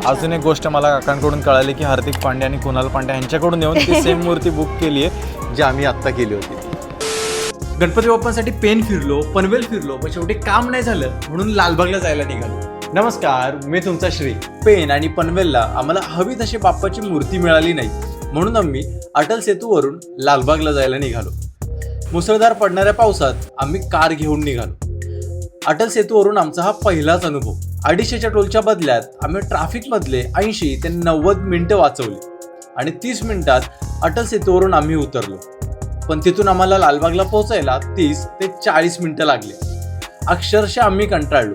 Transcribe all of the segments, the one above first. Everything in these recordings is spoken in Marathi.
अजून एक गोष्ट मला काकांकडून कळाली की हार्दिक पांड्या आणि कुणाल पांड्या यांच्याकडून येऊन ती सेम मूर्ती बुक केली आहे जी आम्ही आत्ता केली होती. गणपती बाप्पांसाठी पेन फिरलो, पनवेल फिरलो, पण शेवटी काम नाही झालं म्हणून लालबागला जायला निघालो. नमस्कार, मी तुमचा श्री. पेन आणि पनवेलला आम्हाला हवी तशी बाप्पाची मूर्ती मिळाली नाही म्हणून आम्ही अटल सेतूवरून लालबागला जायला निघालो. मुसळधार पडणाऱ्या पावसात आम्ही कार घेऊन निघालो. अटल सेतूवरून आमचा हा पहिलाच अनुभव. 250च्या टोलच्या बदल्यात आम्ही ट्रॅफिकमधले 80 ते 90 मिनिटं वाचवली आणि 30 मिनिटात अटल सेतूवरून आम्ही उतरलो. पण तिथून आम्हाला लालबागला पोहोचायला 30 ते 40 मिनिटं लागले. अक्षरशः आम्ही कंटाळलो,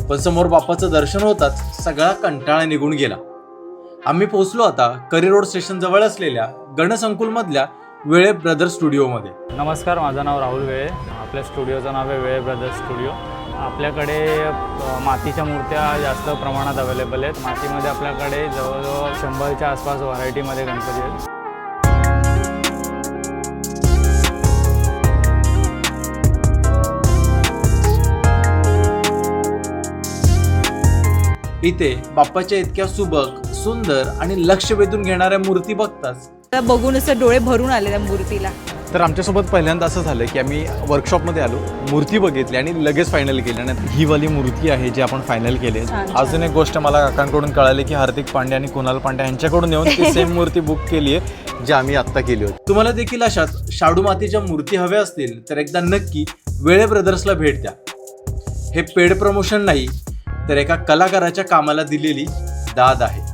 पण समोर बाप्पाचं दर्शन होताच सगळा कंटाळा निघून गेला. आम्ही पोहोचलो आता करी रोड स्टेशन जवळ असलेल्या गणसंकुलमधल्या वेळे ब्रदर्स स्टुडिओमध्ये. नमस्कार, माझं नाव राहुल वेळे. आपल्या स्टुडिओचं नाव आहे वेळे ब्रदर्स स्टुडिओ. आपल्याकडे मातीच्या मूर्त्या जास्त प्रमाणात अवेलेबल आहेत. मातीमध्ये आपल्याकडे जवळजवळ 100च्या आसपास व्हरायटीमध्ये गणपती आहेत. इथे बाप्पाच्या इतक्या सुबक, सुंदर आणि लक्ष वेधून घेणाऱ्या मूर्ती बघताच बघून असं डोळे भरून आले त्या मूर्तीला. तर आमच्यासोबत पहिल्यांदा असं झालं की आम्ही वर्कशॉपमध्ये आलो, मूर्ती बघितली आणि लगेच फायनल केली. आणि ही वाली मूर्ती आहे जी आपण फायनल केली. अजून एक गोष्ट मला काकांकडून कळाली की हार्दिक पांड्या आणि कुणाल पांड्या यांच्याकडून येऊन ती सेम मूर्ती बुक केली आहे जी आम्ही आत्ता केली होती. तुम्हाला देखील अशाच शाडू मातीच्या मूर्ती हव्या असतील तर एकदा नक्की वेळे ब्रदर्सला भेट द्या. हे पेड प्रमोशन नाही, तर एका कलाकाराच्या कामाला दिलेली दाद आहे.